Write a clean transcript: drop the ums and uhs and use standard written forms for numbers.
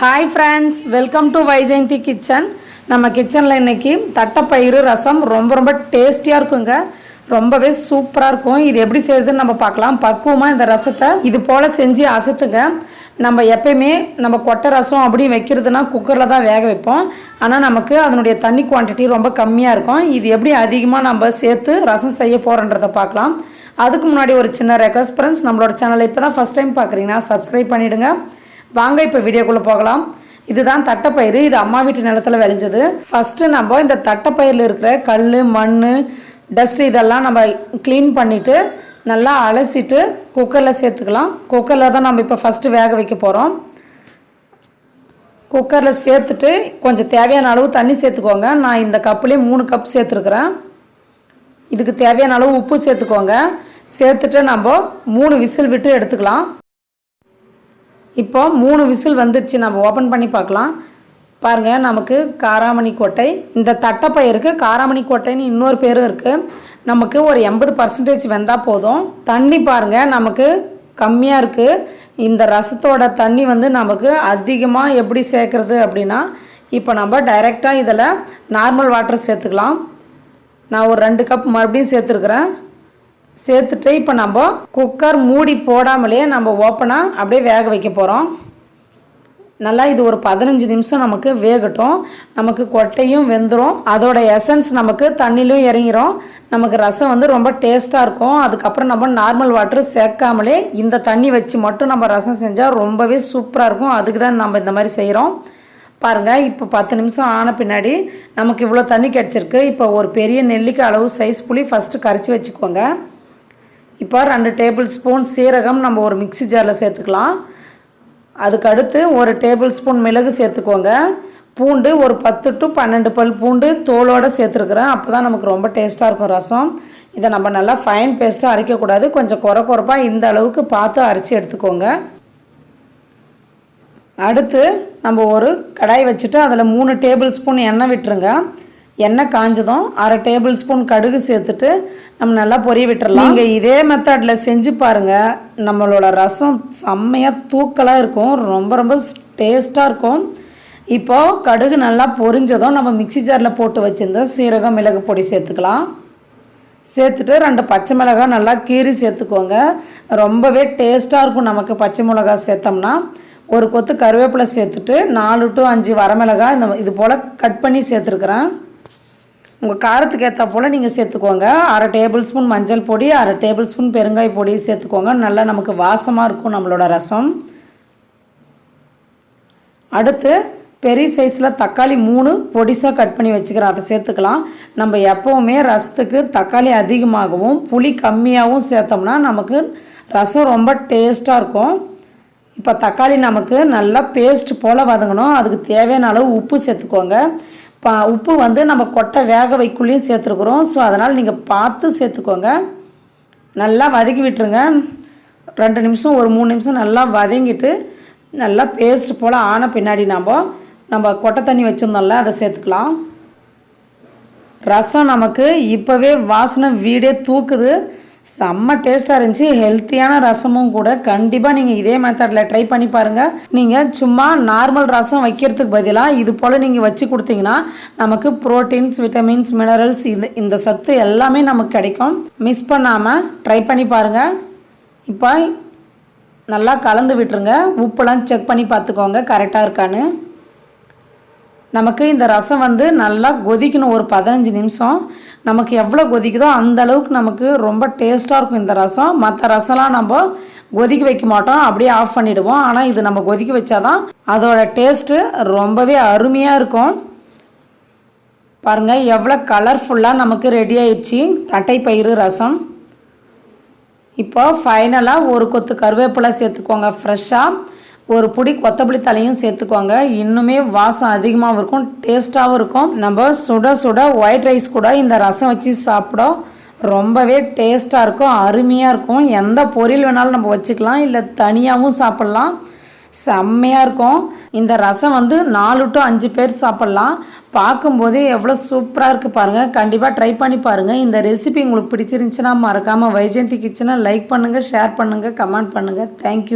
Hi friends, welcome to Vaijayanthi kitchen. நம்ம கிச்சனில் இன்றைக்கி தட்டைப்பயிறு ரசம் ரொம்ப டேஸ்டியாக இருக்குங்க. ரொம்பவே சூப்பராக இருக்கும். இது எப்படி செய்யுதுன்னு நம்ம பார்க்கலாம். பக்குவமாக இந்த ரசத்தை இது போல் செஞ்சு அசத்துங்க. நம்ம எப்பயுமே நம்ம கொட்டை ரசம் அப்படி வைக்கிறதுனா குக்கரில் தான் வேக வைப்போம். ஆனால் நமக்கு அதனுடைய தண்ணி குவான்டிட்டி ரொம்ப கம்மியாக இருக்கும். இது எப்படி அதிகமாக நம்ம சேர்த்து ரசம் செய்ய போகிறோன்றதை பார்க்கலாம். அதுக்கு முன்னாடி ஒரு சின்ன ரெக்வஸ்ட் ஃப்ரெண்ட்ஸ், நம்மளோட சேனலை இப்போ தான் ஃபஸ்ட் டைம் பார்க்குறீங்கன்னா சப்ஸ்கிரைப் பண்ணிவிடுங்க. வாங்க இப்போ வீடியோக்குள்ளே போகலாம். இதுதான் தட்டைப்பயிறு. இது அம்மா வீட்டு நிலத்தில் விளைஞ்சது. ஃபஸ்ட்டு நம்ம இந்த தட்டைப்பயிரில் இருக்கிற கல், மண், டஸ்ட்டு இதெல்லாம் நம்ம க்ளீன் பண்ணிவிட்டு நல்லா அலசிட்டு குக்கரில் சேர்த்துக்கலாம். குக்கரில் தான் நம்ம இப்போ ஃபஸ்ட்டு வேக வைக்க போகிறோம். குக்கரில் சேர்த்துட்டு கொஞ்சம் தேவையான அளவு தண்ணி சேர்த்துக்கோங்க. நான் இந்த கப்புலேயே 3 கப் சேர்த்துருக்குறேன். இதுக்கு தேவையான அளவு உப்பு சேர்த்துக்கோங்க. சேர்த்துட்டு நம்ம 3 விசில் விட்டு எடுத்துக்கலாம். இப்போ 3 விசில் வந்துடுச்சு. நம்ம ஓப்பன் பண்ணி பார்க்கலாம். பாருங்கள், நமக்கு காராமணி கொட்டை. இந்த தட்டைப்பயிருக்கு காராமணி கொட்டைன்னு இன்னொரு பேரும் இருக்குது. நமக்கு ஒரு 80% வெந்தால் போதும். தண்ணி பாருங்கள், நமக்கு கம்மியாக இருக்குது. இந்த ரசத்தோட தண்ணி நமக்கு அதிகமாக எப்படி சேர்க்குறது அப்படின்னா, இப்போ நம்ம டைரெக்டாக இதில் நார்மல் வாட்டர் சேர்த்துக்கலாம். நான் ஒரு 2 கப் மறுபடியும் சேர்த்துருக்குறேன். சேர்த்துட்டு இப்போ நம்ம குக்கர் மூடி போடாமலே நம்ம ஓப்பனாக அப்படியே வேக வைக்க போகிறோம். நல்லா இது ஒரு 15 நிமிஷம் நமக்கு வேகட்டும். நமக்கு கொட்டையும் வெந்துடும், அதோட எசன்ஸ் நமக்கு தண்ணியிலும் இறங்கிரும். நமக்கு ரசம் ரொம்ப டேஸ்ட்டாக இருக்கும். அதுக்கப்புறம் நம்ம நார்மல் வாட்டர் சேர்க்காமலே இந்த தண்ணி வச்சு மட்டும் நம்ம ரசம் செஞ்சால் ரொம்பவே சூப்பராக இருக்கும். அதுக்கு தான் நம்ம இந்த மாதிரி செய்கிறோம். பாருங்கள், இப்போ 10 நிமிஷம் ஆன பின்னாடி நமக்கு இவ்வளோ தண்ணி கிடச்சிருக்கு. இப்போ ஒரு பெரிய நெல்லிக்காய் அளவு சைஸ் புளி ஃபஸ்ட்டு கரைச்சி வச்சுக்கோங்க. இப்போ 2 டேபிள் ஸ்பூன் சீரகம் நம்ம ஒரு மிக்ஸி ஜாரில் சேர்த்துக்கலாம். அதுக்கு அடுத்து ஒரு டேபிள் ஸ்பூன் மிளகு சேர்த்துக்கோங்க. பூண்டு ஒரு 10 to 12 பல் பூண்டு தோலோடு சேர்த்துருக்குறேன். அப்போ தான் நமக்கு ரொம்ப டேஸ்ட்டாக இருக்கும் ரசம். இதை நம்ம நல்லா ஃபைன் பேஸ்ட்டாக அரைக்கக்கூடாது. கொஞ்சம் குறைப்பாக இந்த அளவுக்கு பார்த்து அரைச்சி எடுத்துக்கோங்க. அடுத்து நம்ம ஒரு கடாய் வச்சுட்டு அதில் 3 டேபிள் ஸ்பூன் எண்ணெய் விட்டுருங்க. எண்ணெய் காஞ்சதும் 1/2 டேபிள் ஸ்பூன் கடுகு சேர்த்துட்டு நம்ம நல்லா பொரிய விட்டுறலாம். நீங்கள் இதே மெத்தடில் செஞ்சு பாருங்கள். நம்மளோட ரசம் செம்மையாக தூக்கலாக இருக்கும். ரொம்ப டேஸ்ட்டாக இருக்கும். இப்போது கடுகு நல்லா பொரிஞ்சதும் நம்ம மிக்ஸி ஜாரில் போட்டு வச்சுருந்த சீரகம், மிளகு பொடி சேர்த்துக்கலாம். சேர்த்துட்டு 2 பச்சை மிளகாய் நல்லா கீறி சேர்த்துக்கோங்க. ரொம்பவே டேஸ்ட்டாக இருக்கும் நமக்கு பச்சை மிளகாய் சேர்த்தோம்னா. ஒரு கொத்து கருவேப்பிலை சேர்த்துட்டு 4 to 5 வரமிளகாய் இது போல் கட் பண்ணி சேர்த்துருக்குறேன். உங்கள் காரத்துக்கு ஏற்ற போல் நீங்கள் சேர்த்துக்கோங்க. 1/2 டேபிள் ஸ்பூன் மஞ்சள் பொடி, 1/2 டேபிள் ஸ்பூன் பெருங்காய பொடி சேர்த்துக்கோங்க. நல்லா நமக்கு வாசமாக இருக்கும் நம்மளோட ரசம். அடுத்து பெரிய சைஸில் தக்காளி 3 பொடிசாக கட் பண்ணி வச்சுக்கிறேன். அதை சேர்த்துக்கலாம். நம்ம எப்போவுமே ரசத்துக்கு தக்காளி அதிகமாகவும் புளி கம்மியாகவும் சேர்த்தோம்னா நமக்கு ரசம் ரொம்ப டேஸ்ட்டாக இருக்கும். இப்போ தக்காளி நமக்கு நல்லா பேஸ்ட் போல் வதங்கணும். அதுக்கு தேவையான அளவு உப்பு சேர்த்துக்கோங்க. உப்பு நம்ம கொட்டை வேக வைக்குள்ளேயும் சேர்த்துருக்குறோம். ஸோ அதனால் நீங்கள் பார்த்து சேர்த்துக்கோங்க. நல்லா வதக்கி விட்டுருங்க. 2 நிமிஷம் ஒரு 3 நிமிஷம் நல்லா வதங்கிட்டு நல்லா பேஸ்ட் போல் ஆன பின்னாடி நம்ம கொட்டை தண்ணி வச்சுருந்தோம்ல அதை சேர்த்துக்கலாம். ரசம் நமக்கு இப்போவே வாசனை வீடே தூக்குது. செம்ம டேஸ்ட்டாக இருந்துச்சு. ஹெல்த்தியான ரசமும் கூட. கண்டிப்பாக நீங்கள் இதே மெத்தடில் ட்ரை பண்ணி பாருங்கள். நீங்கள் சும்மா நார்மல் ரசம் வைக்கிறதுக்கு பதிலாக இது போல் நீங்கள் வச்சு கொடுத்தீங்கன்னா நமக்கு ப்ரோட்டீன்ஸ், விட்டமின்ஸ், மினரல்ஸ் இந்த சத்து எல்லாமே நமக்கு கிடைக்கும். மிஸ் பண்ணாமல் ட்ரை பண்ணி பாருங்கள். இப்போ நல்லா கலந்து விட்டுருங்க. உப்பெல்லாம் செக் பண்ணி பார்த்துக்கோங்க கரெக்டாக இருக்கான்னு. நமக்கு இந்த ரசம் நல்லா கொதிக்கணும். ஒரு 15 நிமிஷம் நமக்கு எவ்வளோ கொதிக்குதோ அந்த அளவுக்கு நமக்கு ரொம்ப டேஸ்ட்டாக இருக்கும் இந்த ரசம். மற்ற ரசம்லாம் நம்ம கொதிக்க வைக்க மாட்டோம், அப்படியே ஆஃப் பண்ணிவிடுவோம். ஆனால் இது நம்ம கொதிக்க வச்சாதான் அதோட டேஸ்ட்டு ரொம்பவே அருமையாக இருக்கும். பாருங்கள், எவ்வளோ கலர்ஃபுல்லாக நமக்கு ரெடி ஆயிடுச்சு தட்டைப்பயிறு ரசம். இப்போ ஃபைனலாக ஒரு கொத்து கருவேப்பிலை சேர்த்துக்கோங்க ஃப்ரெஷ்ஷாக. ஒரு பிடி கொத்தமல்லி தலையும் சேர்த்துக்கோங்க. இன்னுமே வாசம் அதிகமாகவும் இருக்கும், டேஸ்ட்டாகவும் இருக்கும். நம்ம சுட ஒயிட் ரைஸ் கூட இந்த ரசம் வச்சு சாப்பிட ரொம்பவே டேஸ்ட்டாக இருக்கும், அருமையாக இருக்கும். எந்த பொரியல் வேணாலும் நம்ம வச்சுக்கலாம், இல்லை தனியாகவும் சாப்பிட்லாம். செம்மையாக இருக்கும். இந்த ரசம் 4 to 5 பேர் சாப்பிட்லாம். பார்க்கும்போதே எவ்வளோ சூப்பராக இருக்குது பாருங்கள். கண்டிப்பாக ட்ரை பண்ணி பாருங்கள். இந்த ரெசிபி உங்களுக்கு பிடிச்சிருந்துச்சுன்னா மறக்காமல் வைஜெயந்தி கிச்சனை லைக் பண்ணுங்கள், ஷேர் பண்ணுங்கள், கமெண்ட் பண்ணுங்கள். தேங்க்யூ.